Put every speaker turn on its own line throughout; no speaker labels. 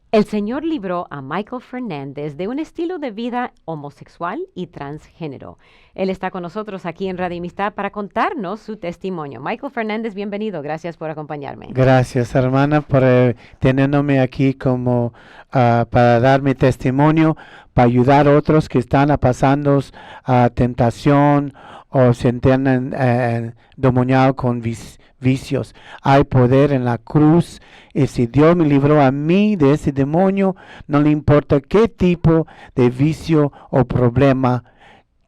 El Señor libró a Michael Fernández de un estilo de vida homosexual y transgénero. Él está con nosotros aquí en Radio Amistad para contarnos su testimonio. Michael Fernández, bienvenido. Gracias por acompañarme.
Gracias, hermana, por teniéndome aquí como para dar mi testimonio, para ayudar a otros que están pasando tentación o se entienden demoniados con vicios. Hay poder en la cruz y si Dios me libró a mí de ese demonio, no le importa qué tipo de vicio o problema,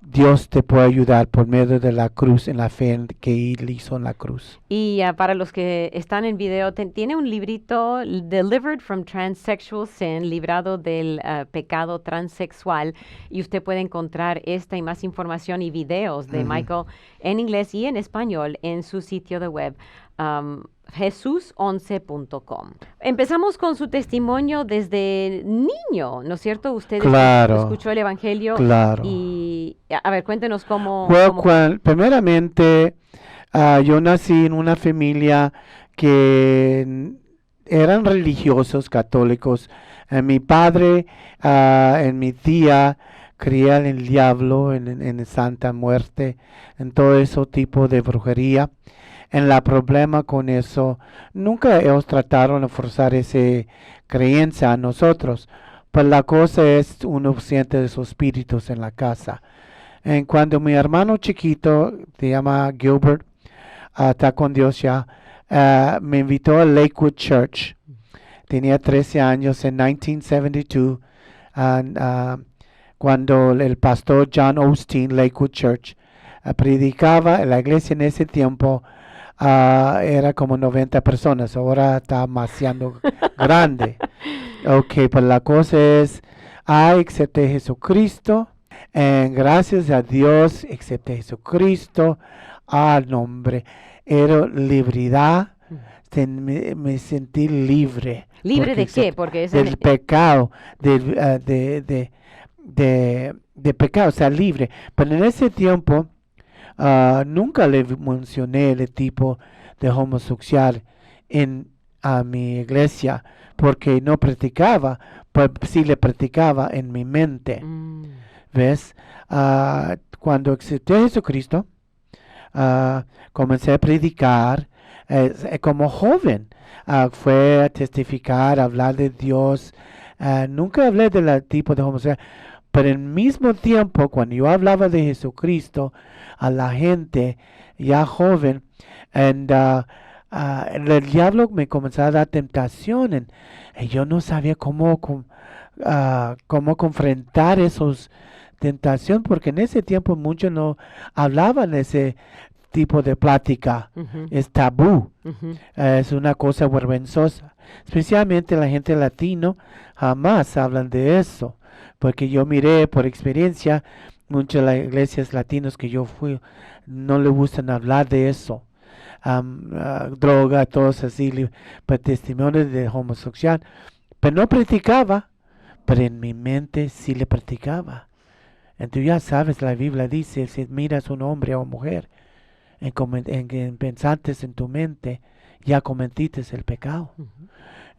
Dios te puede ayudar por medio de la cruz, en la fe que Él hizo en la cruz.
Y para los que están en video, tiene un librito, Delivered from Transsexual Sin, librado del pecado transexual. Y usted puede encontrar esta y más información y videos de Michael en inglés y en español en su sitio de web. Jesus11.com. Empezamos con su testimonio desde niño, ¿no es cierto? Usted
Claro,
escuchó el Evangelio
claro.
y, a ver, cuéntenos cómo...
Well, primeramente, yo nací en una familia que eran religiosos católicos. Mi padre y mi tía creían en el diablo, en Santa Muerte, en todo ese tipo de brujería. En la problema con eso, nunca ellos trataron de forzar esa creencia a nosotros. Pues la cosa es uno siente de sus espíritus en la casa. En cuando mi hermano chiquito, se llama Gilbert, está con Dios ya, me invitó a Lakewood Church. Tenía 13 años en 1972, cuando el pastor John Osteen, Lakewood Church, predicaba en la iglesia en ese tiempo. Era como 90 personas, ahora está demasiado grande. Ok, pues la cosa es, acepté Jesucristo, gracias a Dios, acepté Jesucristo, nombre, era libertad, me sentí libre.
¿Libre de qué? Porque es
del pecado, de pecado, o sea, libre. Pero en ese tiempo, nunca le mencioné el tipo de homosexual a mi iglesia porque no practicaba, pues sí le practicaba en mi mente. ¿Ves? Cuando acepté a Jesucristo, comencé a predicar como joven. Fue a testificar, a hablar de Dios. Nunca hablé del tipo de homosexual. Pero al mismo tiempo, cuando yo hablaba de Jesucristo a la gente ya joven, el diablo me comenzó a dar tentación y yo no sabía cómo confrontar esos tentaciones, porque en ese tiempo muchos no hablaban ese tipo de plática. Es tabú, es una cosa vergonzosa. Especialmente la gente latino jamás hablan de eso. Porque yo miré por experiencia, muchas de las iglesias latinas que yo fui, no le gustan hablar de eso. Droga, todos así, pues, testimonios de homosexual. Pero no practicaba, pero en mi mente sí le practicaba. Entonces ya sabes, la Biblia dice, si miras a un hombre o mujer, en pensantes en tu mente, ya cometiste el pecado.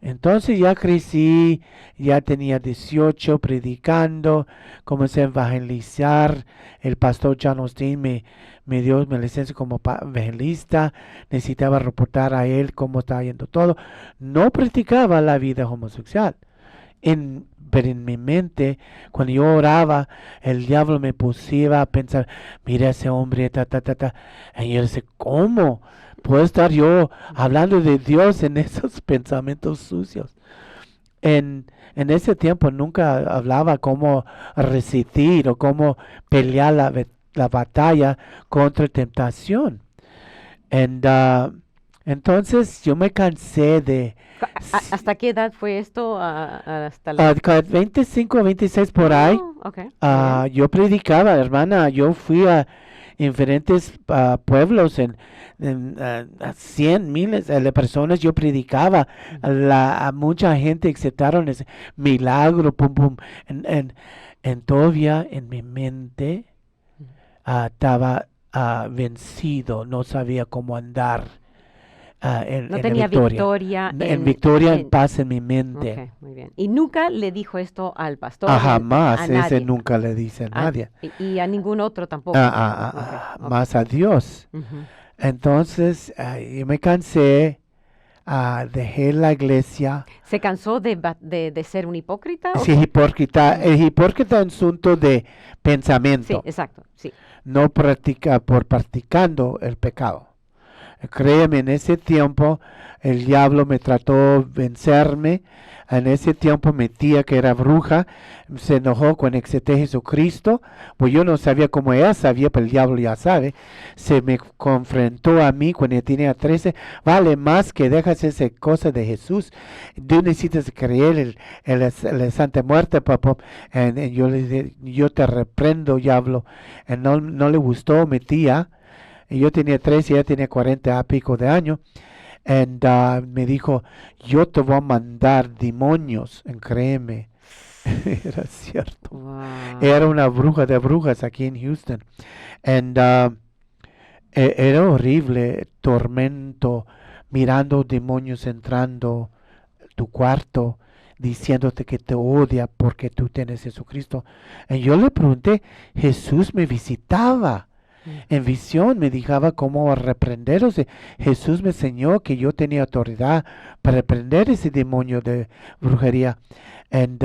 Entonces ya crecí, ya tenía 18 predicando, comencé a evangelizar. El pastor John Osteen me dio mi licencia como evangelista. Necesitaba reportar a él cómo estaba yendo todo. No practicaba la vida homosexual. Pero en mi mente, cuando yo oraba, el diablo me pusía a pensar, mira ese hombre, Y yo decía, ¿cómo puedo estar yo hablando de Dios en esos pensamientos sucios? En ese tiempo nunca hablaba cómo resistir o cómo pelear la batalla contra tentación. Entonces yo me cansé de...
¿Hasta qué edad fue esto? Hasta la...
25 26 por ahí.
Okay.
Yo predicaba, hermana. Yo fui a diferentes pueblos, a 100 miles de personas. Yo predicaba. A mucha gente aceptaron ese milagro. Pum, pum. Todavía en mi mente estaba vencido. No sabía cómo andar.
No
en
tenía
victoria.
victoria
En victoria, en
en-
paz en mi mente.
Ok, muy bien. Y nunca le dijo esto al pastor,
Jamás,
a
ese
nadie,
nunca le dice a nadie.
y a ningún otro tampoco. Ok, ok.
Más a Dios.
Ujú.
Entonces, yo me cansé, dejé la iglesia.
¿Se cansó de ser un hipócrita?
Es hipócrita,
Ujú.
es hipócrita en asunto de
Sí,
pensamiento,
exacto, sí.
no practicando el pecado. Créeme, en ese tiempo el diablo me trató de vencerme. En ese tiempo mi tía, que era bruja, se enojó cuando acepté a Jesucristo. Pues yo no sabía cómo ella sabía, pero el diablo ya sabe. Se me confrontó a mí cuando yo tenía 13. Vale más que dejas esa cosa de Jesús. Tú necesitas creer la Santa Muerte, papá. Y yo le dije, yo te reprendo, diablo. Y no le gustó mi tía. Y yo tenía 13 y ella tenía 40 y pico de años. Y me dijo, yo te voy a mandar demonios, créeme. Era cierto.
Wow.
Era una bruja de brujas aquí en Houston. Y era horrible, tormento, mirando demonios entrando tu cuarto, diciéndote que te odia porque tú tienes Jesucristo. Y yo le pregunté, Jesús me visitaba. En visión me dijaba cómo reprenderlos. Jesús me enseñó que yo tenía autoridad para reprender ese demonio de brujería. And,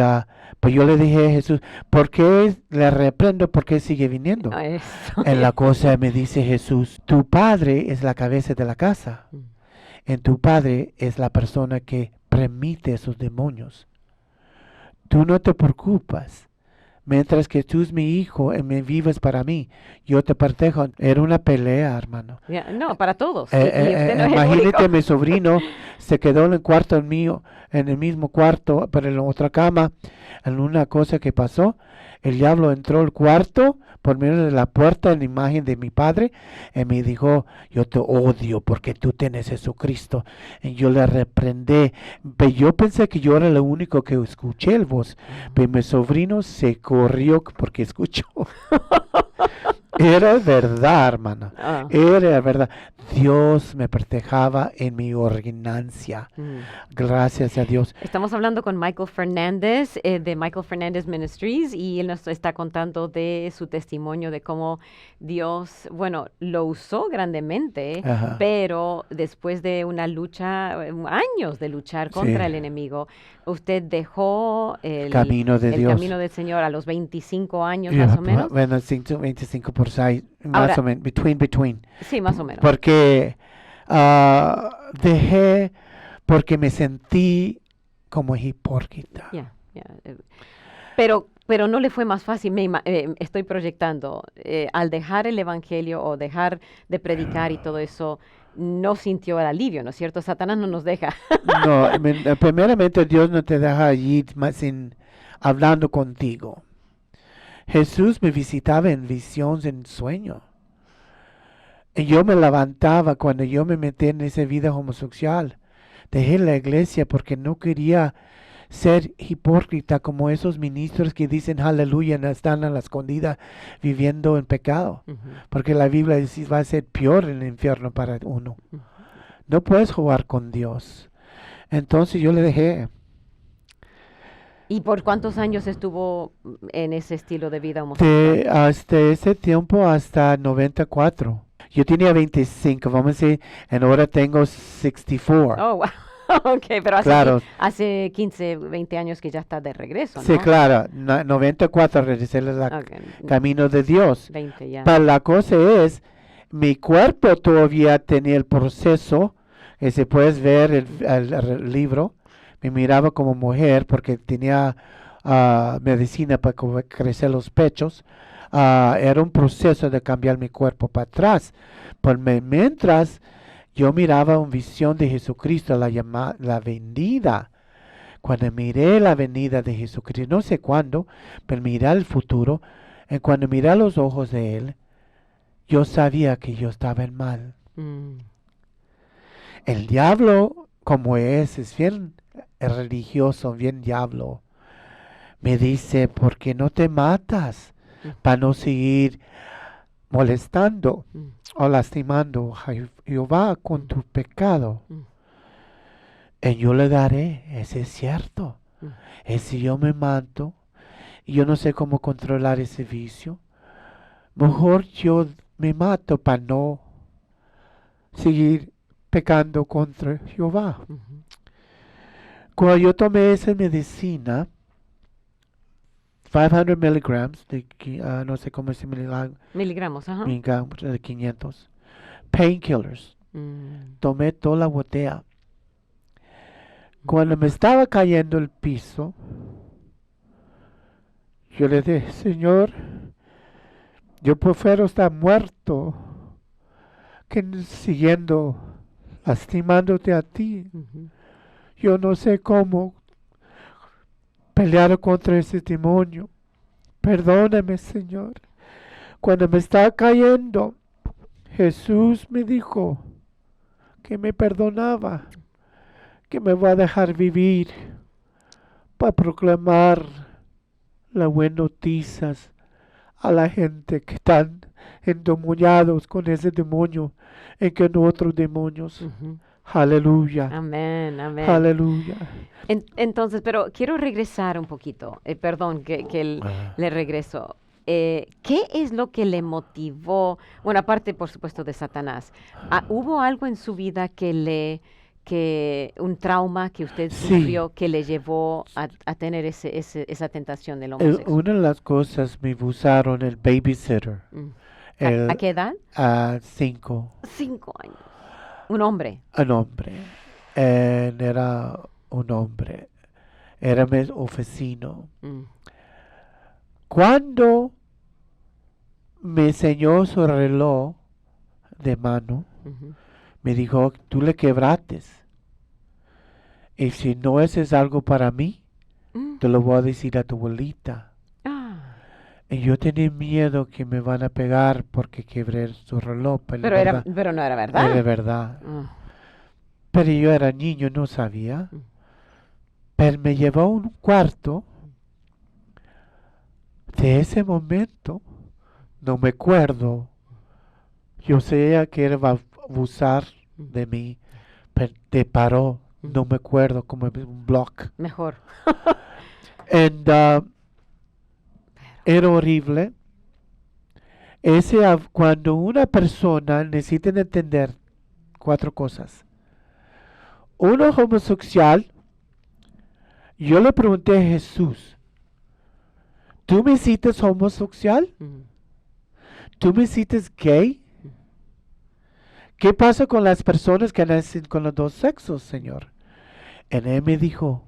pues yo le dije a Jesús, ¿por qué le reprendo? ¿Por qué sigue viniendo?
Eso.
En la cosa me dice Jesús, tu padre es la cabeza de la casa.
Mm.
En tu padre es la persona que permite esos demonios. Tú no te preocupas. Mientras que tú es mi hijo y me vives para mí, yo te protejo. Era una pelea, hermano.
No, para todos. Y usted no es el
Imagínate,
único.
mi sobrino se quedó en el cuarto mío, en el mismo cuarto, pero en la otra cama. En una cosa que pasó, el diablo entró al cuarto por medio de la puerta en la imagen de mi padre y me dijo, yo te odio porque tú tienes Jesucristo. Y yo le reprendí. Pero yo pensé que yo era el único que escuché el voz. Pero mi sobrino se corrió porque escuchó. Era verdad, hermano.
Ah.
Era verdad. Dios me protejaba en mi originancia.
Mm.
Gracias a Dios.
Estamos hablando con Michael Fernández de Michael Fernández Ministries y él nos está contando de su testimonio de cómo Dios, bueno, lo usó grandemente,
Ajá.
pero después de una lucha, años de luchar contra
Sí.
el enemigo, usted dejó
Camino de
el
Dios.
camino del Señor a los 25 años
Ya,
más o menos.
Bueno, 25 por 6, más
Ahora-
o menos, between.
Sí, más o menos.
Porque dejé, porque me sentí como hipócrita.
Ya, ya, pero no le fue más fácil, estoy proyectando, al dejar el evangelio o dejar de predicar y todo eso, no sintió el alivio, ¿no es cierto? Satanás no nos deja.
No, primeramente Dios no te deja allí sin hablando contigo. Jesús me visitaba en visiones, en sueño. Y yo me levantaba cuando yo me metí en esa vida homosexual. Dejé la iglesia porque no quería ser hipócrita como esos ministros que dicen aleluya, no están a la escondida viviendo en pecado.
Ujú,
Porque la Biblia dice va a ser peor en el infierno para uno.
ujú.
No puedes jugar con Dios. Entonces yo le dejé.
¿Y por cuántos años estuvo en ese estilo de vida homosexual?
Hasta ese tiempo, hasta 94. Yo tenía 25, vamos a decir, y ahora tengo 64.
Oh, wow. Ok, pero
Claro.
hace 15, 20 años que ya está de regreso, ¿no?
Sí, claro, 94 regresé al
Ok,
camino de Dios.
20 ya.
Pero la cosa es, mi cuerpo todavía tenía el proceso, que se puedes ver el libro, me miraba como mujer porque tenía medicina para crecer los pechos. Era un proceso de cambiar mi cuerpo para atrás. Pero mientras yo miraba una visión de Jesucristo, la venida. Cuando miré la venida de Jesucristo, no sé cuándo, pero miré el futuro, y cuando miré los ojos de Él, yo sabía que yo estaba en mal.
Mm,
El diablo, como es bien religioso, bien diablo, me dice, ¿por qué no te matas? Para no seguir molestando o lastimando a Jehová con tu pecado, y yo le daré, ese es cierto. Y si yo me mato, y yo no sé cómo controlar ese vicio, mejor yo me mato para no seguir pecando contra Jehová. Cuando yo tomé esa medicina, 500 miligramos, no sé cómo se
miligramos, ajá.
miligramos de 500, painkillers. Tomé toda la botella. Cuando me estaba cayendo el piso, yo le dije, Señor, yo prefiero estar muerto que siguiendo lastimándote a ti. Yo no sé cómo pelear contra ese demonio. Perdóname, Señor. Cuando me estaba cayendo, Jesús me dijo que me perdonaba, que me va a dejar vivir para proclamar las buenas noticias a la gente que están endemoniados con ese demonio y que no otros demonios. Aleluya.
Amén, amén.
Aleluya.
Entonces, pero quiero regresar un poquito. Perdón que le regreso. ¿Qué es lo que le motivó? Bueno, aparte, por supuesto, de Satanás. ¿Hubo algo en su vida un trauma que usted sufrió que le llevó a tener esa tentación del homosexual?
Una de las cosas me usaron el babysitter.
¿A qué edad?
A 5.
5 años. Un hombre.
Un hombre. Era un hombre. Era mi oficino. Cuando me enseñó su reloj de mano, me dijo, tú le quebraste. Y si no es algo para mí, te lo voy a decir a tu abuelita. Y yo tenía miedo que me van a pegar porque quebré su reloj.
Pero no era verdad.
Era verdad. Pero yo era niño, no sabía. Pero me llevó a un cuarto. De ese momento, no me acuerdo. Yo sabía que él va a abusar de mí, pero te paró. No me acuerdo, como un block.
Mejor.
Era horrible. Cuando una persona necesita entender 4 cosas. Uno homosexual, yo le pregunté a Jesús, ¿tú me hiciste homosexual? ¿Tú me hiciste gay? ¿Qué pasa con las personas que nacen con los dos sexos, Señor? Y él me dijo,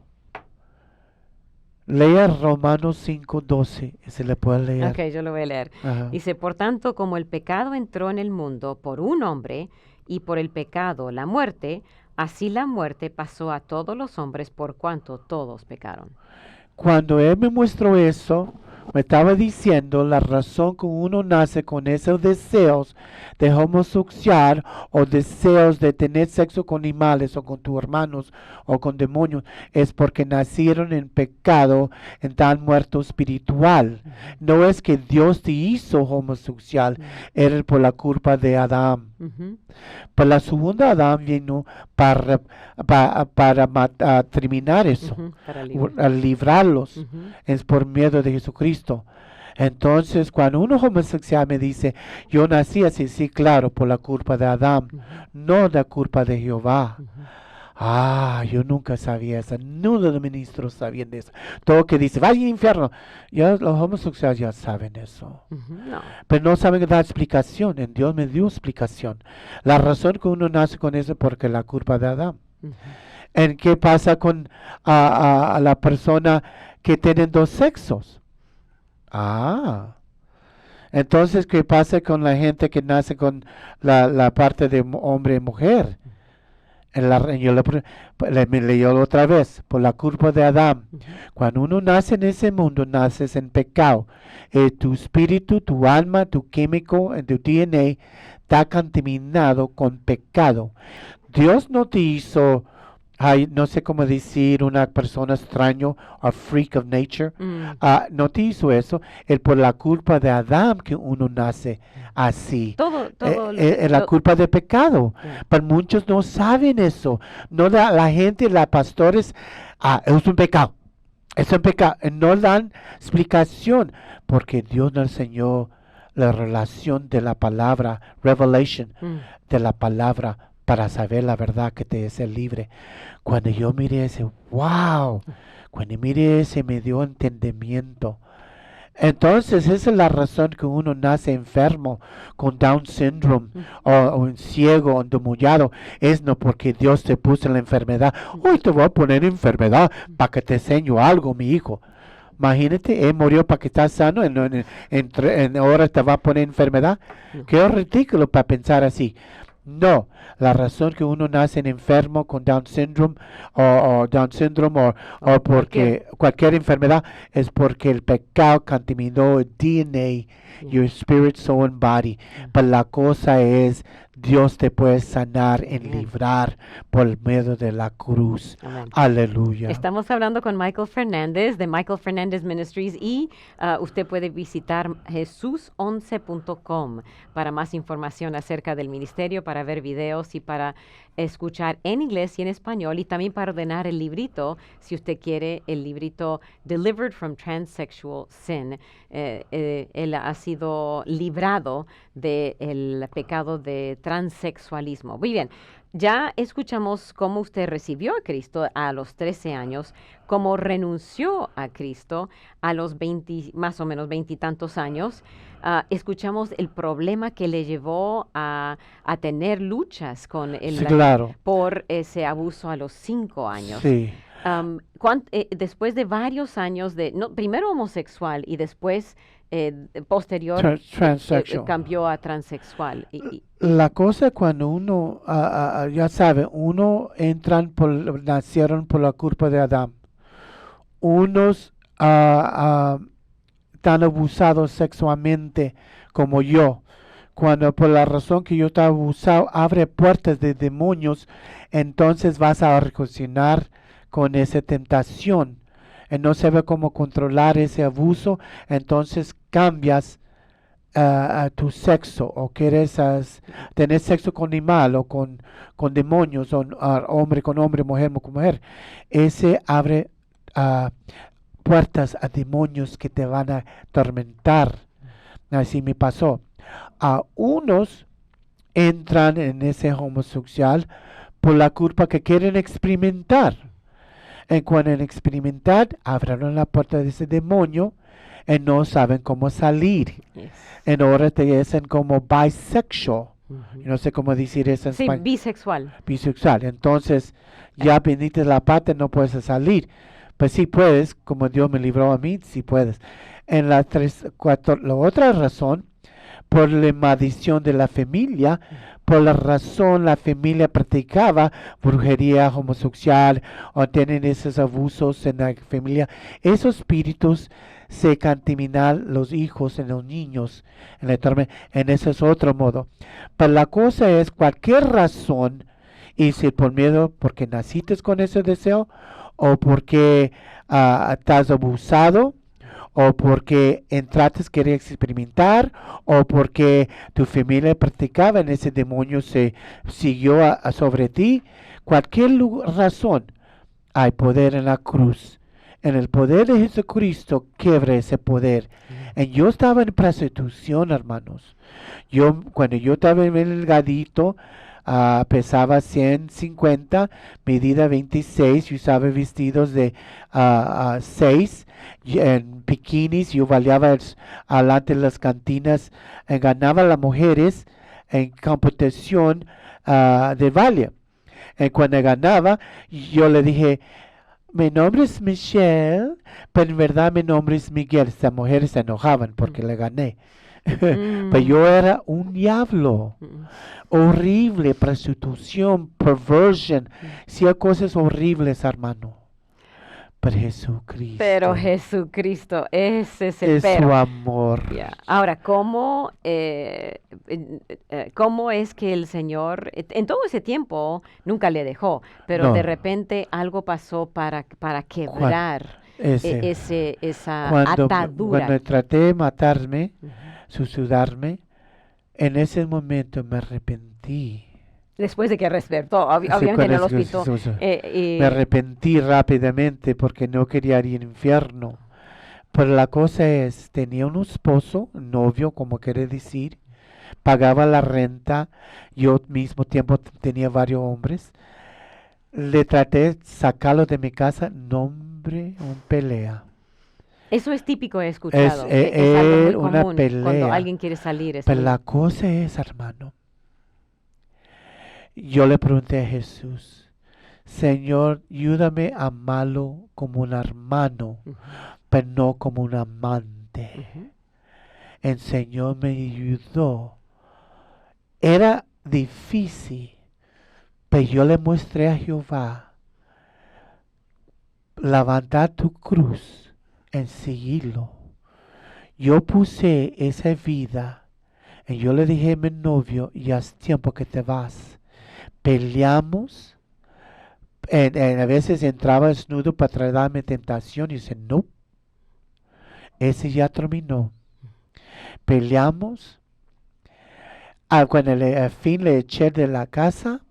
lea Romanos 5:12, se le puede leer.
Ok, yo lo voy a leer.
Ajá.
Dice, por tanto, como el pecado entró en el mundo por un hombre, y por el pecado la muerte, así la muerte pasó a todos los hombres por cuanto todos pecaron.
Cuando él me mostró eso, me estaba diciendo la razón que uno nace con esos deseos de homosexual o deseos de tener sexo con animales o con tus hermanos o con demonios es porque nacieron en pecado, en tal muerto espiritual. No es que Dios te hizo homosexual, era por la culpa de Adán. Pero la segunda Adán vino para terminar eso, para librarlos. Es por miedo de Jesucristo. Entonces, cuando uno homosexual me dice, yo nací así, sí, claro, por la culpa de Adán, no la culpa de Jehová. Yo nunca sabía eso. Ninguno de los ministros sabían de eso. Todo que dice, vaya al infierno. Ya los homosexuales ya saben eso.
No.
Pero no saben dar explicación. En Dios me dio explicación. La razón que uno nace con eso es porque la culpa de Adán. ¿En qué pasa con a la persona que tienen dos sexos? Entonces, ¿qué pasa con la gente que nace con la parte de hombre y mujer? Yo me leyó otra vez, por la culpa de Adán. Cuando uno nace en ese mundo, naces en pecado. Tu espíritu, tu alma, tu químico, tu DNA está contaminado con pecado. Dios no te hizo Ay, no sé cómo decir una persona extraño o freak of nature. No te hizo eso. Es por la culpa de Adán que uno nace así.
Todo
Es la culpa de pecado.
yeah.
Pero muchos no saben eso. No la gente, los pastores, es un pecado. Es un pecado. No dan explicación porque Dios nos enseñó la relación de la palabra, revelation de la palabra para saber la verdad que te hace libre. Cuando yo miré ese, wow, cuando miré ese me dio entendimiento. Entonces esa es la razón que uno nace enfermo con Down syndrome o un ciego o endemoniado. Es no porque Dios te puso la enfermedad. Hoy te voy a poner enfermedad para que te enseño algo, mi hijo. Imagínate, él murió para que estás sano, en ahora te va a poner enfermedad. Qué ridículo para pensar así. No, la razón que uno nace enfermo con Down syndrome o Down syndrome o porque cualquier enfermedad es porque el pecado contaminó el DNA, your spirit, soul and body. Pero la cosa es, Dios te puede sanar y librar por el medio de la cruz.
Amén.
Aleluya.
Estamos hablando con Michael Fernández de Michael Fernández Ministries y usted puede visitar jesus11.com para más información acerca del ministerio, para ver videos y para escuchar en inglés y en español y también para ordenar el librito, si usted quiere el librito Delivered from Transsexual Sin. Él ha sido librado del pecado de transexualismo. Muy bien. Ya escuchamos cómo usted recibió a Cristo a los 13 años, cómo renunció a Cristo a los 20, más o menos 20 y tantos años. Escuchamos el problema que le llevó a tener luchas con
Sí, claro.
por ese abuso a los 5 años.
Sí.
Después de varios años primero homosexual y después posterior
Transsexual.
cambió a transexual.
La cosa cuando uno, ya sabe, uno nacieron por la culpa de Adán. Unos tan abusados sexualmente como yo. Cuando por la razón que yo estaba abusado, abre puertas de demonios, entonces vas a reaccionar con esa tentación. Y no sabes cómo controlar ese abuso, entonces cambias a tu sexo o quieres tener sexo con animal o con demonios o hombre con hombre, mujer con mujer. Ese abre puertas a demonios que te van a atormentar. Así me pasó. A unos entran en ese homosexual por la culpa que quieren experimentar. Y cuando en experimentar, abrieron la puerta de ese demonio y no saben cómo salir.
Yes.
En ahora te dicen como bisexual. No sé cómo decir eso en
Sí,
español.
bisexual.
Bisexual. Entonces, ya viniste la pata, no puedes salir. Pues sí puedes, como Dios me libró a mí, sí puedes. En la otra razón, por la maldición de la familia, por la razón la familia practicaba brujería homosexual o tienen esos abusos en la familia, esos espíritus se contaminan los hijos en los niños en ese es otro modo. Pero la cosa es cualquier razón, y si por miedo porque naciste con ese deseo o porque estás abusado o porque entraste querer experimentar, o porque tu familia practicaba en ese demonio se siguió sobre ti, cualquier razón, hay poder en la cruz. En el poder de Jesucristo quebra ese poder. Y yo estaba en prostitución, hermanos. Cuando yo estaba en el gadito, pesaba 150, medida 26, yo usaba vestidos de 6, en bikinis, yo bailaba alante de las cantinas, ganaba a las mujeres en competición de baile. Y cuando ganaba, yo le dije, mi nombre es Michelle, pero en verdad mi nombre es Miguel. Estas mujeres se enojaban porque le gané. Pero yo era un diablo. Horrible, prostitución, perversion. Hacía cosas horribles, hermano.
Pero Jesucristo, ese es el
es
pero.
su amor.
Ya. Ahora, ¿cómo es que el Señor, en todo ese tiempo, nunca le dejó, pero de
No,
repente algo pasó para quebrar esa
cuando
atadura?
traté de matarme,
Ujú.
suicidarme, en ese momento me arrepentí.
Después de que despertó,
Sí,
obviamente en el hospital.
me arrepentí rápidamente porque no quería ir al infierno. Pero la cosa es, tenía un esposo, novio, como quiere decir, pagaba la renta, yo al mismo tiempo tenía varios hombres. Le traté de sacarlo de mi casa, no hombre, un pelea.
Eso es típico, he escuchado, que es algo muy
Una
común cuando
pelea.
alguien quiere salir. Es
Pero
muy...
la cosa es, hermano, yo le pregunté a Jesús, Señor, ayúdame a amarlo como un hermano,
Ujú,
pero no como un amante.
ujú.
El Señor me ayudó. Era difícil, pero yo le mostré a Jehová, levantar tu cruz en seguirlo. Yo puse esa vida y yo le dije a mi novio, ya es tiempo que te vas. Peleamos. A veces entraba desnudo para traerme tentación y dice, no, ese ya terminó. Peleamos. Cuando al fin le eché de la casa,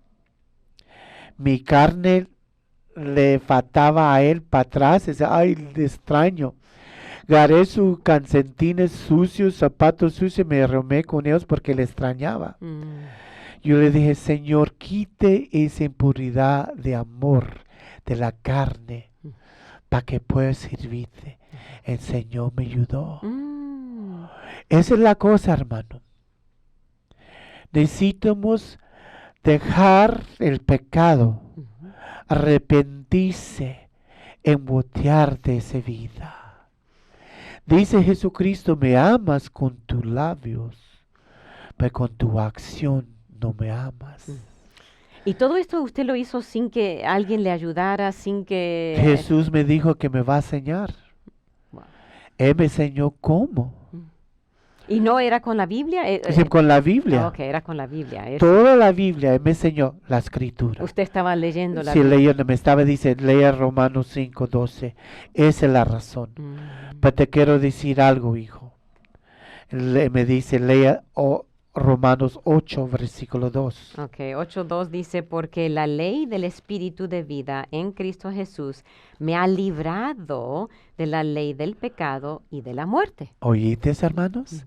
mi carne le faltaba a él para atrás. Dice, ay, le extraño. Agarré sus calcetines sucios, zapatos sucios, me arrumé con ellos porque le extrañaba.
Mm.
Yo le dije, Señor, quite esa impuridad de amor de la carne para que pueda servirte. El Señor me ayudó.
Mm.
Esa es la cosa, hermano. Necesitamos dejar el pecado,
Ujú.
arrepentirse, embotear de esa vida. Dice Jesucristo, me amas con tus labios, pero con tu acción no me amas.
Mm. Y todo esto usted lo hizo sin que alguien le ayudara, sin que...
Jesús me dijo que me va a enseñar.
Wow.
Él me enseñó cómo.
Mm. ¿Y no era con la Biblia?
Con la Biblia.
Ok, era con la Biblia.
Toda la Biblia. Él me enseñó la escritura.
Usted estaba leyendo la
Sí,
Biblia.
leyendo, me estaba diciendo, lea Romanos 5:12. Esa es la razón.
Mm.
Pero te quiero decir algo, hijo. Me dice, lea Romanos 8, versículo 2.
Ok, 8:2 dice, porque la ley del Espíritu de vida en Cristo Jesús me ha librado de la ley del pecado y de la muerte.
¿Oíste, hermanos?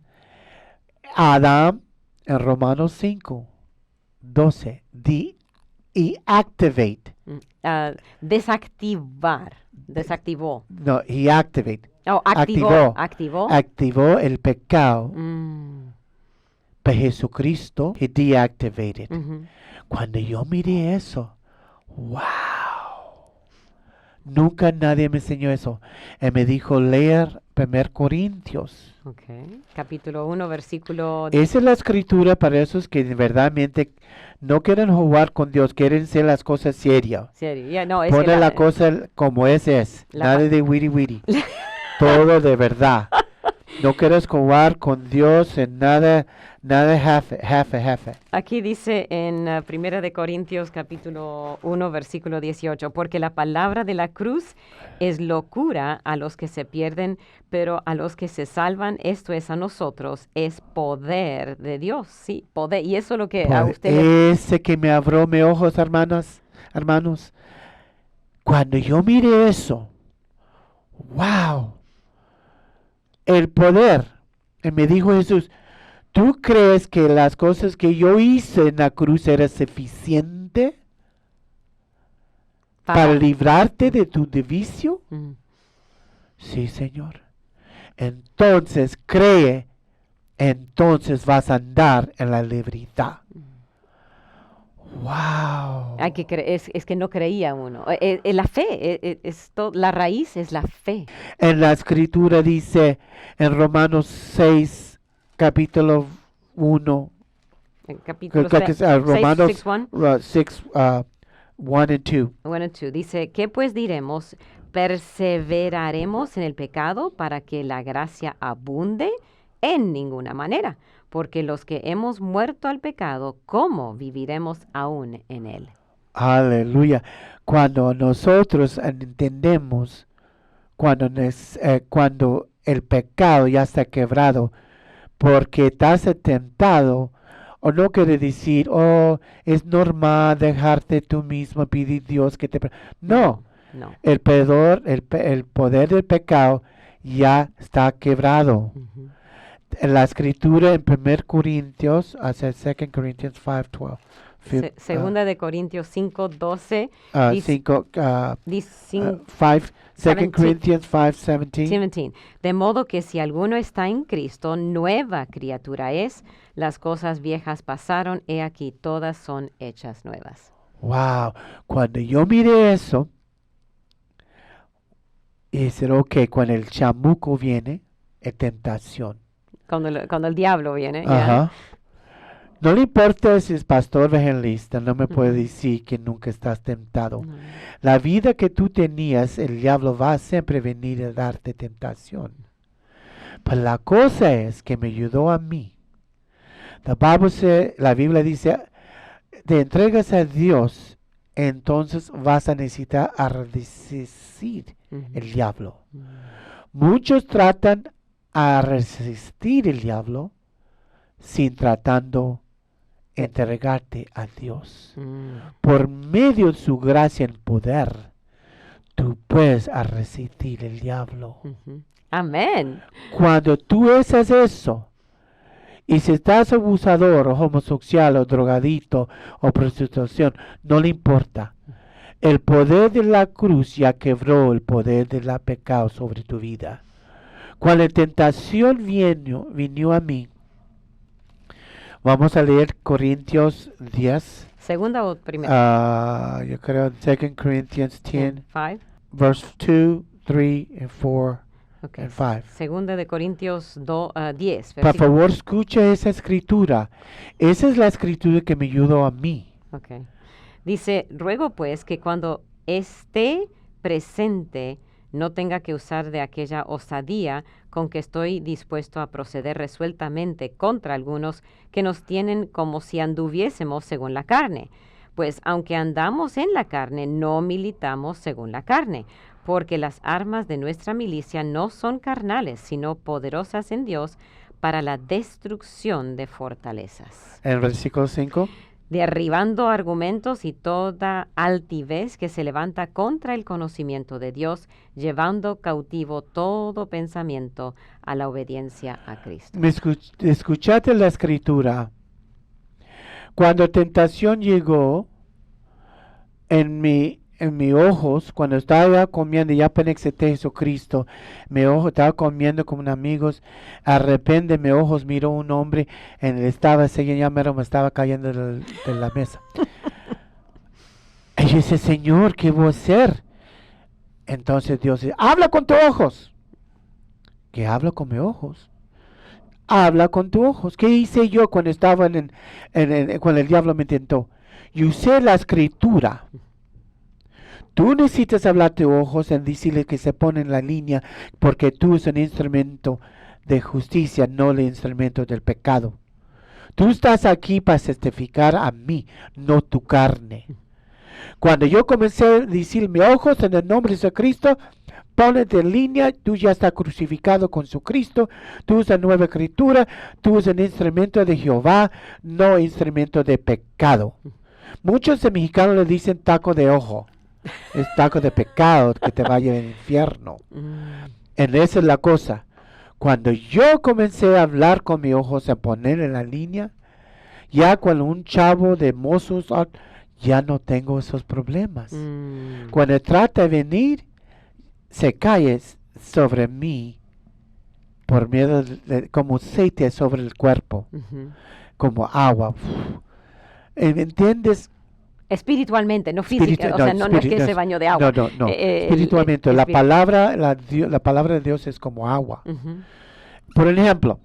Adán, en Romanos 5:12, deactivate.
Desactivó.
No, he activate.
Oh,
Activó.
activó.
Activó el pecado.
Mm.
Pero Jesucristo, he deactivated.
Ujú.
Cuando yo miré eso, wow. Nunca nadie me enseñó eso. Él me dijo leer 1 Corintios.
Ok, capítulo 1, versículo...
Esa es la escritura para esos que verdaderamente no quieren jugar con Dios, quieren hacer las cosas serias.
Serio, ya, no, es que
Pone la cosa como es. Nada de witty witty. Todo de verdad. No quieres jugar con Dios en nada half.
Aquí dice en Primera de Corintios capítulo 1 versículo 18, porque la palabra de la cruz es locura a los que se pierden, pero a los que se salvan, esto es a nosotros, es poder de Dios, sí, poder. Y eso es lo que a usted le...
Ese que me abrió mis ojos, hermanos. Cuando yo miré eso, wow. El poder. Y me dijo Jesús, ¿tú crees que las cosas que yo hice en la cruz era suficiente para librarte de tu vicio?
Mm.
Sí, Señor. Entonces cree, entonces vas a andar en la libertad. Wow.
Hay que es que no creía uno. La fe, la raíz es la fe.
En la escritura dice en Romanos 6, capítulo 1,
En capítulo
Romanos
6, 1.
6, 1 and 2.
1 and 2. Dice, ¿qué pues diremos? ¿Perseveraremos en el pecado para que la gracia abunde? En ninguna manera, porque los que hemos muerto al pecado, ¿cómo viviremos aún en él?
Aleluya. Cuando nosotros entendemos, cuando el pecado ya está quebrado, porque estás tentado, o no quiere decir, oh, es normal dejarte tú mismo pedir Dios que te... No,
No.
el poder del pecado ya está quebrado.
Ujú.
En la escritura en 1 Corintios, hacia 2 Corinthians 5:12.
Segunda de Corintios 5:12.
5,
Dice
2
17.
Corinthians 5:17.
17. De modo que si alguno está en Cristo, nueva criatura es. Las cosas viejas pasaron, he aquí, todas son hechas nuevas.
Wow, cuando yo miré eso, y decir, ok, cuando el chamuco viene, es tentación.
Cuando el diablo viene. ¿ya?
Ajá. No le importa si es pastor evangelista, no me puede
Ujú.
decir que nunca estás tentado.
No.
La vida que tú tenías, el diablo va a siempre venir a darte tentación. Pero la cosa es que me ayudó a mí. La Biblia dice, te entregas a Dios, entonces vas a necesitar a resistir
Ujú.
el diablo.
Ujú.
Muchos tratan a resistir el diablo sin tratando entregarte a Dios.
Mm.
Por medio de su gracia y poder, tú puedes a resistir el diablo.
Ujú. Amén.
Cuando tú haces eso, y si estás abusador o homosexual o drogadito o prostitución, no le importa. El poder de la cruz ya quebró el poder del pecado sobre tu vida. Cuando la tentación vino a mí, vamos a leer Corintios 10.
Segunda o primera.
Yo creo 2 Corinthians 10,
5.
verse 2, 3, and 4,
Ok.
and 5.
Segunda de Corintios 10.
Por favor, escucha esa escritura. Esa es la escritura que me ayudó a mí.
Ok. Dice, ruego pues que cuando esté presente no tenga que usar de aquella osadía con que estoy dispuesto a proceder resueltamente contra algunos que nos tienen como si anduviésemos según la carne. Pues aunque andamos en la carne, no militamos según la carne, porque las armas de nuestra milicia no son carnales, sino poderosas en Dios para la destrucción de fortalezas.
En el versículo 5.
Derribando argumentos y toda altivez que se levanta contra el conocimiento de Dios, llevando cautivo todo pensamiento a la obediencia a Cristo.
Escuchate la escritura. Cuando tentación llegó en mis ojos, cuando estaba comiendo, ya acepté a Jesucristo, mi ojo estaba comiendo con amigos, de repente mis ojos miró un hombre, él estaba siguiendo, ya mero me estaba cayendo de la mesa. Y yo dije, Señor, ¿qué voy a hacer? Entonces Dios dice, habla con tus ojos. ¿Qué hablo con mis ojos? Habla con tus ojos. ¿Qué hice yo cuando estaba cuando el diablo me tentó? Yo usé la escritura. Tú necesitas hablar tus ojos y decirle que se pone en la línea porque tú eres un instrumento de justicia, no el instrumento del pecado. Tú estás aquí para testificar a mí, no tu carne. Cuando yo comencé a decir mis ojos en el nombre de Cristo, ponete en línea, tú ya estás crucificado con su Cristo, tú eres una nueva criatura, tú eres un instrumento de Jehová, no instrumento de pecado. Muchos de mexicanos le dicen taco de ojo. Es taco de pecado que te vaya al infierno. En esa es la cosa. Cuando yo comencé a hablar con mis ojos, a poner en la línea, ya cuando un chavo de mozos, ya no tengo esos problemas. Cuando trata de venir, se cae sobre mí por miedo como aceite sobre el cuerpo, como agua. ¿Me entiendes?
Espiritualmente, no física, no es que se bañó de agua.
No. Espiritualmente, la palabra de Dios es como agua. Por ejemplo,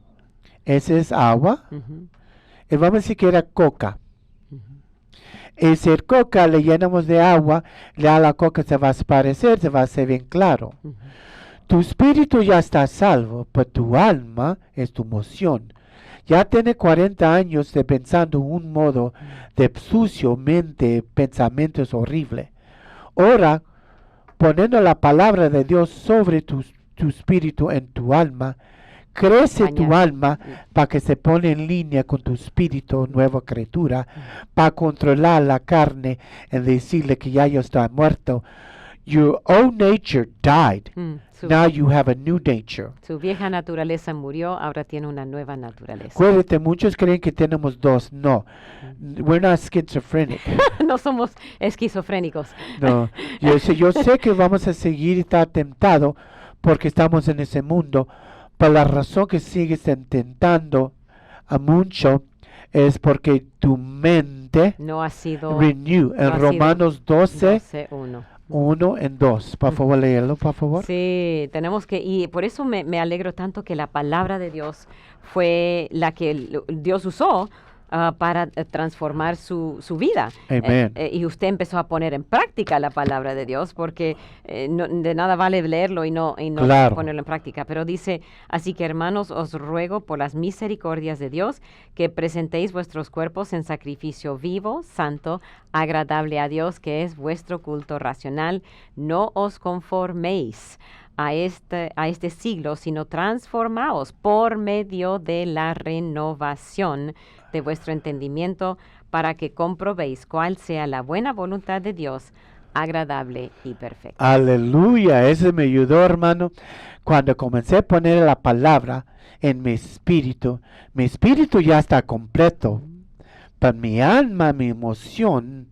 ese es agua. Y vamos a decir que era coca. Ese coca le llenamos de agua, ya la coca se va a desaparecer, se va a hacer bien claro. Tu espíritu ya está salvo, pero tu alma es tu emoción. Ya tiene 40 años de pensando un modo de sucio mente, pensamientos horribles. Ahora, poniendo la palabra de Dios sobre tu espíritu en tu alma, crece tu alma para que se pone en línea con tu espíritu, nueva criatura, para controlar la carne y decirle que ya está muerto. Your old nature died. Now you have a new nature.
Su vieja naturaleza murió, ahora tiene una nueva naturaleza.
Acuérdate, muchos creen que tenemos dos. No, we're not schizophrenic.
No somos esquizofrénicos.
No, yo sé que vamos a seguir estar tentados porque estamos en ese mundo, pero la razón que sigues intentando a mucho es porque tu mente
no ha sido
renew. En Romanos 12, 1 y 2. Por favor, léelo, por favor.
Sí, tenemos que, y por eso me alegro tanto que la palabra de Dios fue la que Dios usó para transformar su vida.
Amen.
Y usted empezó a poner en práctica la palabra de Dios, porque de nada vale leerlo y no
Claro.
ponerlo en práctica. Pero dice, así que hermanos, os ruego por las misericordias de Dios que presentéis vuestros cuerpos en sacrificio vivo, santo, agradable a Dios, que es vuestro culto racional. No os conforméis a este siglo, sino transformaos por medio de la renovación de vuestro entendimiento, para que comprobéis cuál sea la buena voluntad de Dios, agradable y perfecta.
Aleluya, eso me ayudó, hermano. Cuando comencé a poner la palabra en mi espíritu ya está completo, pero mi alma, mi emoción,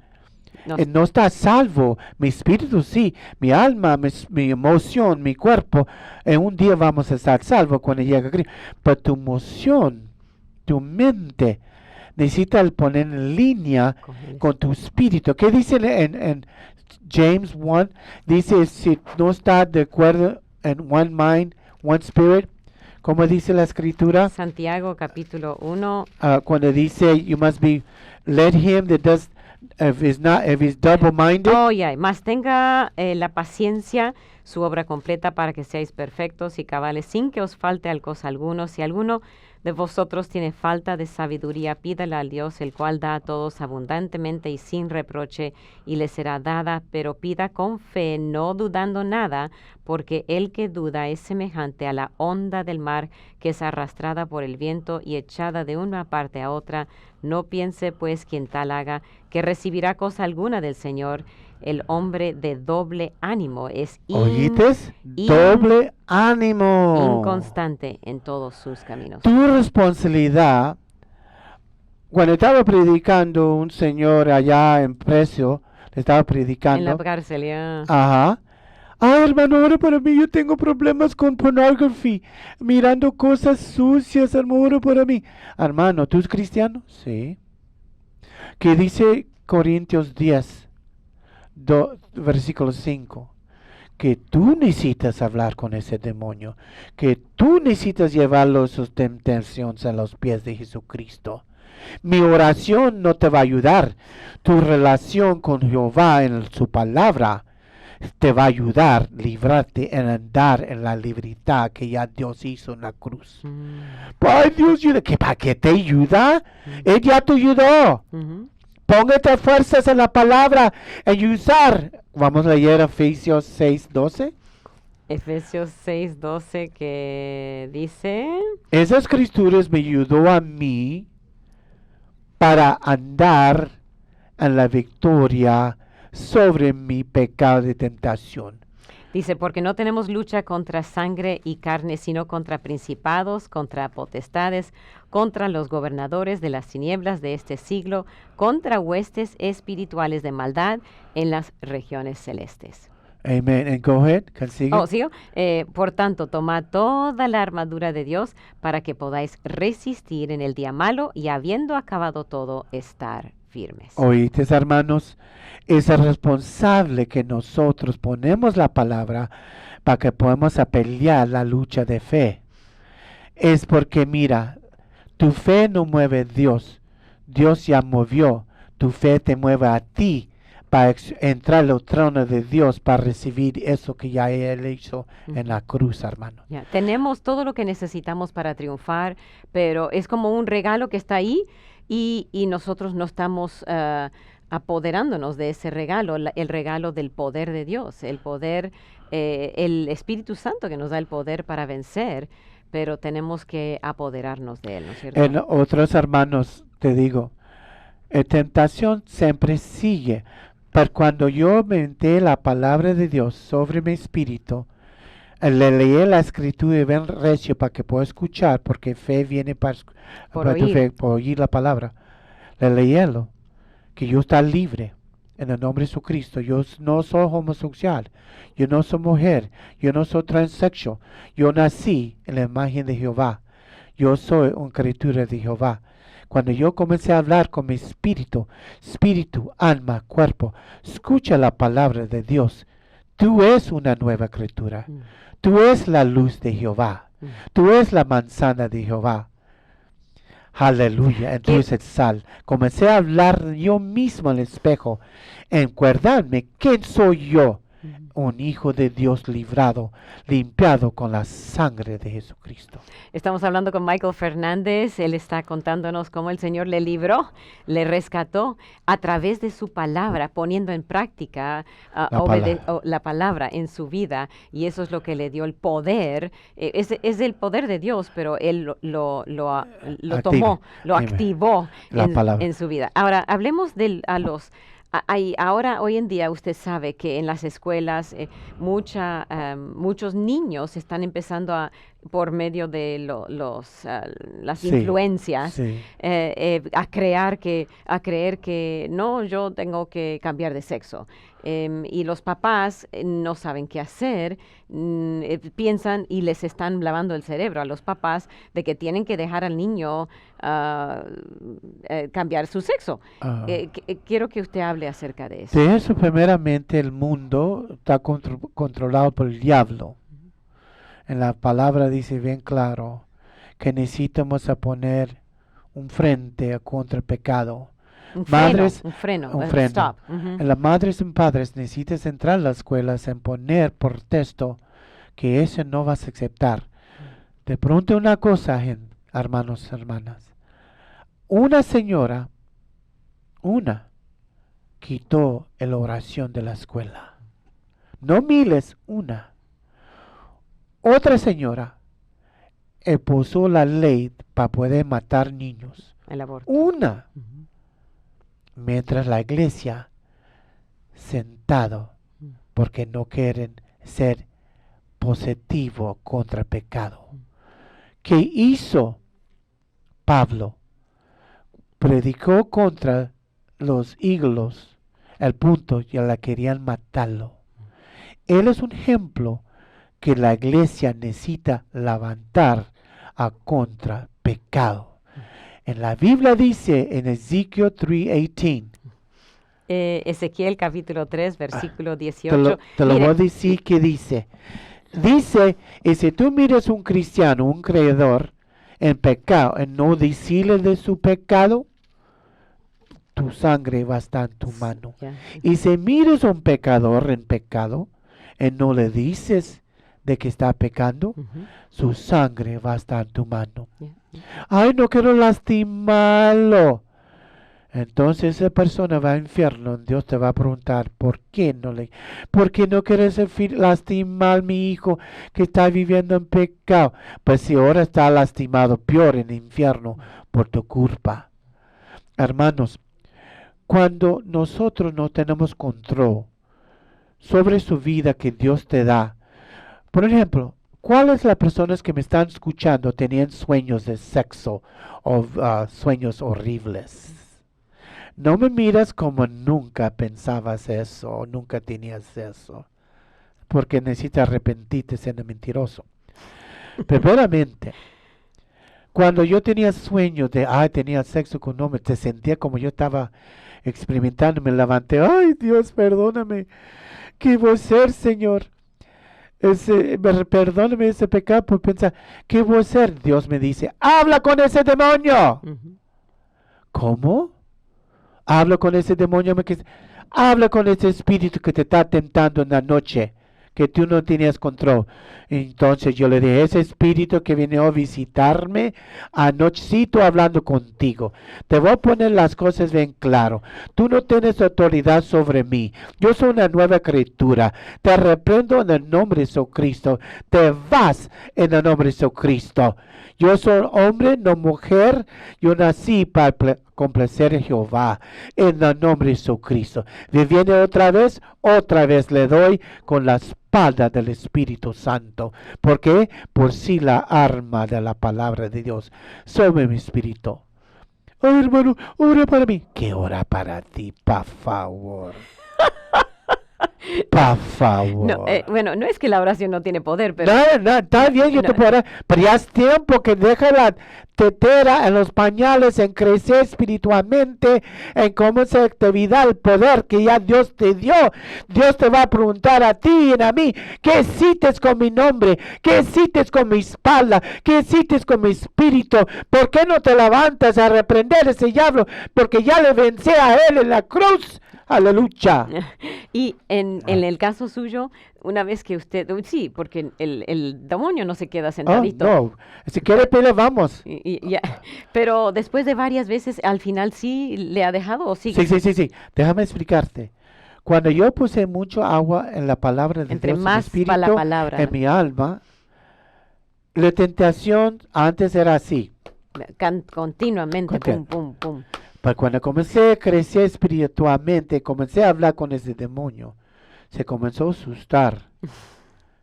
no está salvo. Mi espíritu sí, mi alma, mi emoción, mi cuerpo, en un día vamos a estar salvos cuando llegue Cristo. Pero tu emoción, tu mente, necesita poner en línea con tu espíritu. ¿Qué dice en James 1? Dice, si no está de acuerdo en one mind, one spirit, ¿cómo dice la escritura?
Santiago capítulo 1.
Cuando dice, you must be, let him that does, if he's double-minded.
Oh, yeah. Más tenga la paciencia, su obra completa, para que seáis perfectos y cabales, sin que os falte cosa alguno. Si alguno de vosotros tiene falta de sabiduría, pídala al Dios, el cual da a todos abundantemente y sin reproche, y le será dada, pero pida con fe, no dudando nada, porque el que duda es semejante a la onda del mar, que es arrastrada por el viento y echada de una parte a otra. No piense pues quien tal haga, que recibirá cosa alguna del Señor. El hombre de doble ánimo es
¿Oítes? Doble ánimo.
inconstante en todos sus caminos.
Tu responsabilidad, cuando estaba predicando un señor allá en Precio, le estaba predicando.
En la cárcel, ya.
Ajá. Ay, hermano, ahora para mí yo tengo problemas con pornography, mirando cosas sucias, hermano, para mí. Hermano, ¿tú eres cristiano? Sí. ¿Qué dice Corintios 10? Versículo 5, que tú necesitas hablar con ese demonio, que tú necesitas llevarlo sus tentaciones a los pies de Jesucristo. Mi oración no te va a ayudar. Tu relación con Jehová en su palabra te va a ayudar, librarte en andar en la libertad que ya Dios hizo en la cruz. Ay, Dios, ¿para qué te ayuda? Él ya te ayudó. Póngate fuerzas en la palabra y usar. Vamos a leer Efesios 6:12.
Efesios 6:12, que dice:
Esas escrituras me ayudó a mí para andar en la victoria sobre mi pecado de tentación.
Dice, porque no tenemos lucha contra sangre y carne, sino contra principados, contra potestades, contra los gobernadores de las tinieblas de este siglo, contra huestes espirituales de maldad en las regiones celestes.
Amen. And go ahead, consigue.
¿Sigo? Por tanto, tomad toda la armadura de Dios para que podáis resistir en el día malo y, habiendo acabado todo, estar firmes.
Oíste, hermanos, es responsable que nosotros ponemos la palabra para que podamos pelear la lucha de fe. Es porque, mira, tu fe no mueve a Dios. Dios ya movió. tu fe te mueva a ti para entrar al trono de Dios para recibir eso que ya Él hizo en la cruz, hermano.
Ya, tenemos todo lo que necesitamos para triunfar, pero es como un regalo que está ahí y nosotros no estamos apoderándonos de ese regalo, el regalo del poder de Dios, el poder, el Espíritu Santo que nos da el poder para vencer, pero tenemos que apoderarnos de él, ¿no es cierto?
En otros hermanos, te digo, tentación siempre sigue. Pero cuando yo metí la palabra de Dios sobre mi espíritu, le leí la escritura y ven recio para que pueda escuchar, porque fe viene para oír la palabra. Le leílo, que yo estoy libre en el nombre de Jesucristo. Yo no soy homosexual, yo no soy mujer, yo no soy transexual. Yo nací en la imagen de Jehová. Yo soy una criatura de Jehová. Cuando yo comencé a hablar con mi espíritu, alma, cuerpo, escucha la palabra de Dios. Tú eres una nueva criatura. Tú eres la luz de Jehová. Tú eres la manzana de Jehová. Aleluya. Entonces comencé a hablar yo mismo al espejo, encuadrarme quién soy yo. Un hijo de Dios librado, limpiado con la sangre de Jesucristo.
Estamos hablando con Michael Fernández. Él está contándonos cómo el Señor le libró, le rescató a través de su palabra, poniendo en práctica la palabra en su vida. Y eso es lo que le dio el poder. Es el poder de Dios, pero Él lo tomó, lo activó en su vida. Ahora, hablemos ahora, hoy en día, usted sabe que en las escuelas muchos niños están empezando por medio de las influencias, a creer que no, yo tengo que cambiar de sexo. Y los papás no saben qué hacer, piensan y les están lavando el cerebro a los papás de que tienen que dejar al niño cambiar su sexo. Quiero que usted hable acerca de eso.
De eso, primeramente, el mundo está controlado por el diablo. En la palabra dice bien claro que necesitamos poner un frente contra el pecado.
Un freno.
Stop. En las madres y padres necesitas entrar a las escuelas en poner por texto que eso no vas a aceptar. Te pregunto una cosa, hermanos y hermanas. Una señora, quitó la oración de la escuela. No miles, una. Otra señora puso la ley para poder matar niños.
El aborto.
Una. Mientras la iglesia sentado porque no quieren ser positivo contra el pecado. ¿Qué hizo Pablo? Predicó contra los ídolos, al punto ya la querían matarlo. Él es un ejemplo que la iglesia necesita levantar contra pecado. En la Biblia dice en Ezequiel 3:18.
Ezequiel capítulo 3, versículo 18.
Te lo voy a decir que dice. Dice, y si tú miras un cristiano, un creador, en pecado, en no decirle de su pecado, tu sangre va a estar en tu mano. Y si miras a un pecador en pecado, y no le dices de que está pecando, su sangre va a estar en tu mano. Ay, no quiero lastimarlo. Entonces esa persona va al infierno. Dios te va a preguntar, ¿por qué no quieres lastimar a mi hijo que está viviendo en pecado? Pues si ahora está lastimado, peor en el infierno por tu culpa. Hermanos, cuando nosotros no tenemos control sobre su vida que Dios te da, por ejemplo, ¿cuáles las personas que me están escuchando tenían sueños de sexo o sueños horribles? No me miras como nunca pensabas eso o nunca tenías eso, porque necesitas arrepentirte siendo mentiroso. Primeramente, cuando yo tenía sueños de, tenía sexo con un hombre, te sentía como yo estaba experimentando, me levanté, ay Dios, perdóname, ¿qué voy a hacer, Señor? Perdóname ese pecado por pensar, ¿qué voy a hacer? Dios me dice, habla con ese demonio. ¿Cómo? Habla con ese demonio, habla con ese espíritu que te está tentando en la noche, que tú no tenías control. Entonces yo le dije, ese espíritu que viene a visitarme anoche, sí, estoy hablando contigo. Te voy a poner las cosas bien claro. Tú no tienes autoridad sobre mí. Yo soy una nueva criatura. Te reprendo en el nombre de Jesucristo. Te vas en el nombre de Jesucristo. Yo soy hombre, no mujer. Yo nací para complacer a Jehová en el nombre de Jesucristo. Me viene otra vez le doy con la espada del Espíritu Santo. ¿Por qué? Por si la arma de la palabra de Dios sobre mi espíritu. Oh, hermano, ora para mí. ¿Qué ora para ti? Por favor. Por favor.
No, bueno, no es que la oración no tiene poder, pero...
No, está bien, yo te puedo orar, pero ya es tiempo que deja la tetera en los pañales, en crecer espiritualmente, en cómo se actividad el poder que ya Dios te dio. Dios te va a preguntar a ti y a mí, ¿qué hiciste con mi nombre? ¿Qué hiciste con mi espalda? ¿Qué hiciste con mi espíritu? ¿Por qué no te levantas a reprender ese diablo? Porque ya le vencé a él en la cruz. Aleluya.
Y en el caso suyo, una vez que usted, sí, porque el demonio no se queda sentadito.
No, si quiere pelear, vamos.
Ya. Pero después de varias veces, al final sí le ha dejado o sigue.
Sí. Déjame explicarte. Cuando yo puse mucho agua en la palabra de
Entre
Dios,
más
en mi espíritu,
la palabra,
en mi alma, la tentación antes era así.
Continuamente, pum, pum, pum.
Pero cuando comencé a crecer espiritualmente, comencé a hablar con ese demonio, se comenzó a asustar.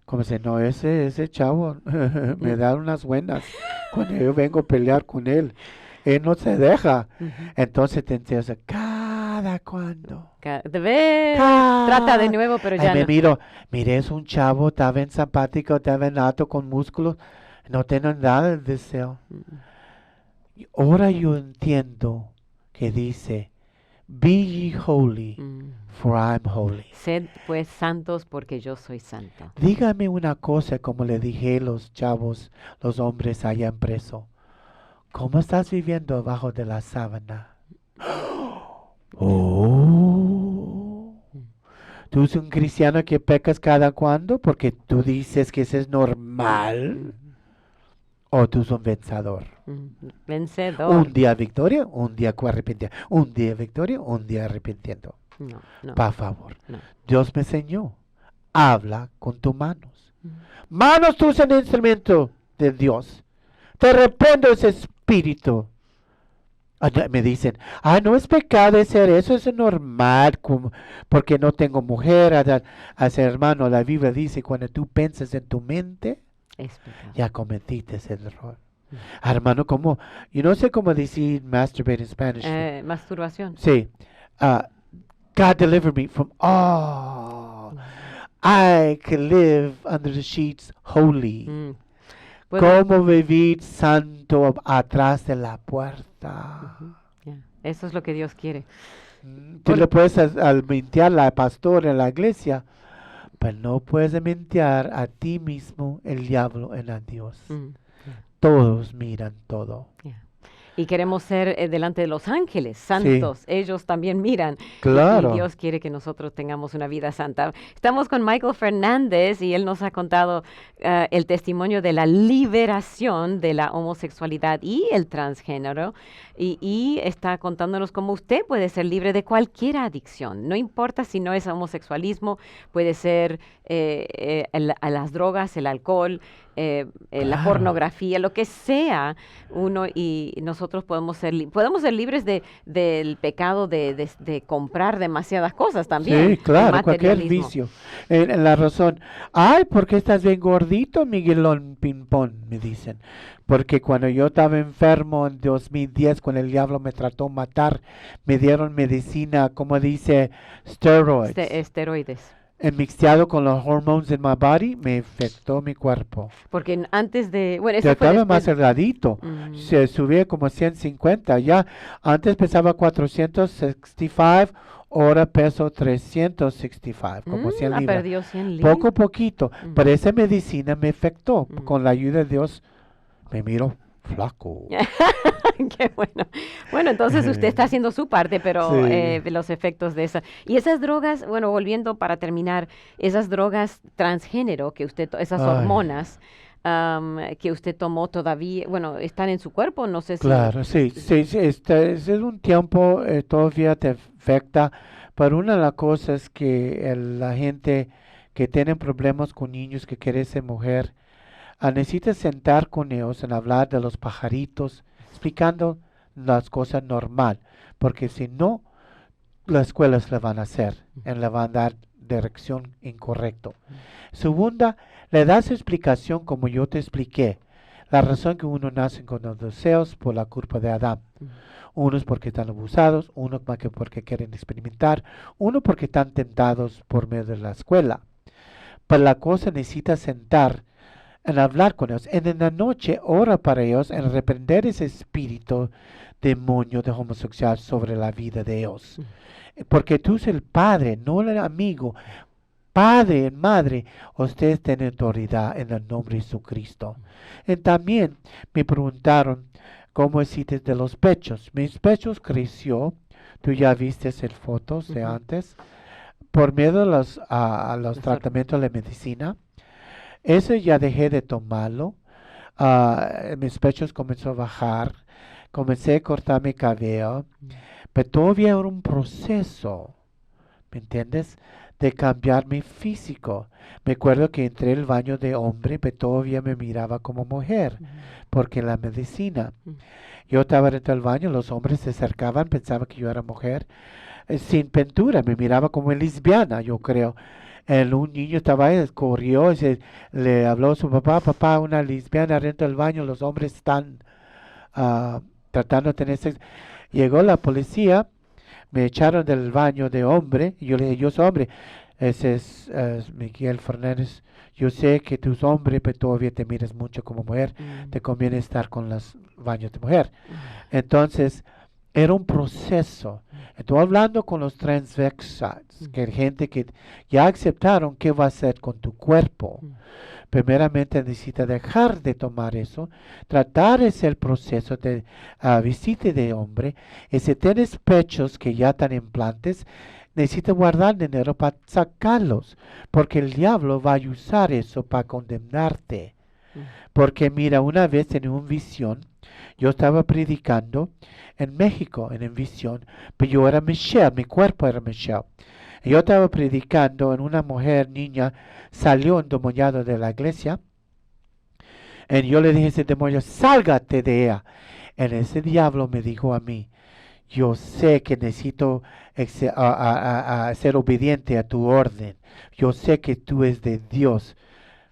Comencé, no, ese chavo me da unas buenas cuando yo vengo a pelear con él. Él no se deja. Entonces te entiendes, cada cuando.
Trata de nuevo, pero ya
me
no.
Mire, es un chavo, está bien simpático, está bien alto, con músculos, no tiene nada de deseo. Ahora yo entiendo que dice, be ye holy, for I'm holy.
Sed pues santos porque yo soy santo.
Dígame una cosa, como le dije a los chavos, los hombres allá en preso. ¿Cómo estás viviendo abajo de la sábana? Oh. ¿Tú eres un cristiano que pecas cada cuando porque tú dices que eso es normal? ¿O tú eres un vencedor?
Vencedor.
Un día victoria, un día arrepentiendo. Un día victoria, un día arrepentiendo.
No.
Por favor.
No.
Dios me enseñó. Habla con tus manos. Manos, tú eres un instrumento de Dios. Te reprendo ese espíritu. Me dicen, no es pecado hacer eso, es normal, porque no tengo mujer. Hermano, la Biblia dice, cuando tú piensas en tu mente, ya cometiste ese error. Hermano, ¿cómo? Yo no sé cómo decir masturbate en Spanish.
Masturbación.
Sí. God deliver me from I can live under the sheets holy. ¿Cómo vivir santo atrás de la puerta?
Eso es lo que Dios quiere.
Tú le puedes mentir a la pastora en la iglesia, pero no puedes mentir a ti mismo, el diablo, en a Dios. Todos miran todo.
Y queremos ser delante de los ángeles santos. Sí. Ellos también miran.
Claro.
Y Dios quiere que nosotros tengamos una vida santa. Estamos con Michael Fernández y él nos ha contado el testimonio de la liberación de la homosexualidad y el transgénero. Y está contándonos cómo usted puede ser libre de cualquier adicción. No importa si no es homosexualismo, puede ser a las drogas, el alcohol, la pornografía, lo que sea y nosotros podemos ser libres del pecado de comprar demasiadas cosas también.
Sí, claro, cualquier vicio. La razón, ¿por qué estás bien gordito, Miguelón Pimpón? Me dicen. Porque cuando yo estaba enfermo en 2010, cuando el diablo me trató de matar, me dieron medicina, como dice, steroids.
Esteroides.
Mixteado con los hormones en mi body, me afectó mi cuerpo.
Porque antes de... Bueno,
yo estaba más delgadito. Se subía como 150. Ya antes pesaba 465, ahora peso 365, como 100 libras.
Perdió 100 libras.
Poco a poquito. Pero esa medicina me afectó. Con la ayuda de Dios, me miro flaco.
Qué bueno. Bueno, entonces usted está haciendo su parte, pero
Sí.
de los efectos de esa. Y esas drogas, bueno, volviendo para terminar, esas drogas transgénero que usted, esas
Ay,
hormonas que usted tomó todavía, bueno, están en su cuerpo, no sé si...
claro, sí, sí, sí, este es un tiempo todavía te afecta, pero una de las cosas que la gente que tiene problemas con niños que quiere ser mujer, necesita sentar con ellos en hablar de los pajaritos, explicando las cosas normal, porque si no, las escuelas le van a hacer, le van a dar dirección incorrecto. Segunda, le das explicación como yo te expliqué. La razón que uno nace con los deseos por la culpa de Adán. Unos porque están abusados, unos porque quieren experimentar, uno porque están tentados por medio de la escuela. Pero la cosa necesita sentar en hablar con ellos. En la noche ora para ellos en reprender ese espíritu demonio de homosexual sobre la vida de ellos. Porque tú eres el padre, no el amigo. Padre, madre, ustedes tienen autoridad en el nombre de Jesucristo. Y también me preguntaron cómo hiciste de los pechos. Mis pechos creció, tú ya viste en fotos de antes, por medio de los tratamientos de medicina. Eso ya dejé de tomarlo. Mis pechos comenzó a bajar, comencé a cortar mi cabello, pero todavía era un proceso. ¿Me entiendes? De cambiar mi físico. Me acuerdo que entré al baño de hombre, pero todavía me miraba como mujer, porque la medicina. Yo estaba dentro del baño, los hombres se acercaban, pensaban que yo era mujer, sin pintura, me miraba como lesbiana, yo creo. Un niño estaba ahí, corrió, le habló a su papá, papá, una lesbiana dentro del baño, los hombres están tratando de tener sexo. Llegó la policía, me echaron del baño de hombre, y yo le dije, yo soy hombre, ese es Miguel Fernández, yo sé que tú eres hombre, pero todavía te miras mucho como mujer, te conviene estar con los baños de mujer. Entonces, era un proceso. Estoy hablando con los transvestites, que hay gente que ya aceptaron qué va a hacer con tu cuerpo. Primeramente necesita dejar de tomar eso, tratar ese proceso de visita de hombre, y si tienes pechos que ya están implantes, necesita guardar dinero para sacarlos, porque el diablo va a usar eso para condenarte. Porque mira, una vez en una visión, yo estaba predicando en México, en visión, pero yo era Michelle, mi cuerpo era Michelle. Yo estaba predicando en una mujer, niña, salió endemoniado de la iglesia. Y yo le dije a ese demonio, sálgate de ella. En ese diablo me dijo a mí, yo sé que necesito ser obediente a tu orden. Yo sé que tú eres de Dios.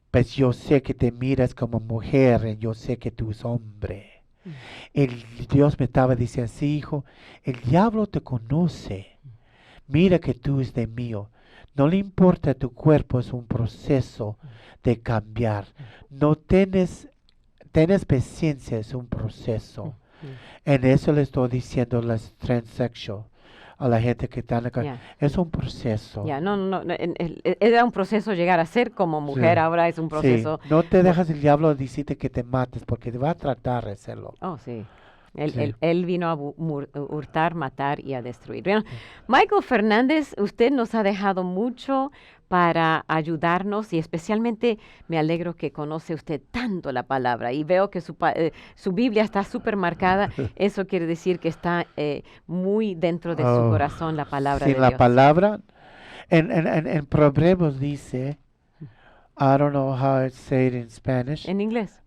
Pues yo sé que te miras como mujer y yo sé que tú eres hombre. El Dios me estaba diciendo, sí, hijo, el diablo te conoce. Mira que tú es de mío. No le importa tu cuerpo, es un proceso de cambiar. No tienes paciencia, es un proceso. En eso le estoy diciendo a las transsexual, a la gente que está en la calle. Es un proceso.
Era un proceso llegar a ser como mujer,
Sí.
ahora es un
Sí,
proceso.
no te dejas el diablo decirte que te mates porque te va a tratar de hacerlo.
Oh, sí.
Sí.
Él vino a hurtar, matar y a destruir. Bueno, Michael Fernández, usted nos ha dejado mucho para ayudarnos y especialmente me alegro que conoce usted tanto la palabra y veo que su Biblia está súper marcada. Eso quiere decir que está muy dentro de su corazón la palabra
Sí,
de
la
Dios.
palabra en Proverbios dice, I don't know how to say it in Spanish.
En inglés.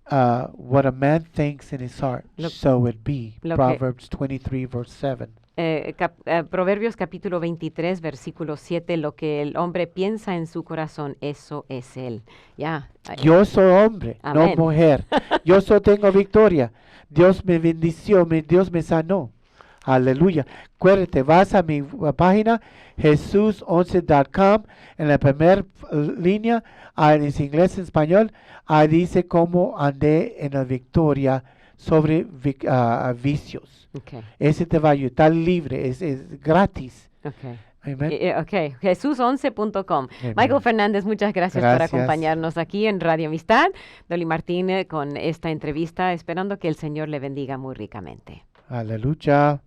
What a man thinks in his heart, so it be. Proverbs 23, verse 7.
Proverbios capítulo 23, versículo 7, lo que el hombre piensa en su corazón, eso es él. Ya.
Yo soy hombre,
Amén.
no mujer. Yo tengo victoria. Dios me bendició, Dios me sanó. Aleluya. Acuérdate, vas a mi página, jesus11.com, en la primera línea, en inglés y en español, ahí dice cómo andé en la victoria sobre vicios.
Okay.
Ese te va a ayudar, está libre, es gratis.
Okay.
Amen.
Ok, jesus11.com.
Amen.
Michael Fernández, muchas gracias por acompañarnos aquí en Radio Amistad. Dolly Martín con esta entrevista, esperando que el Señor le bendiga muy ricamente.
Aleluya.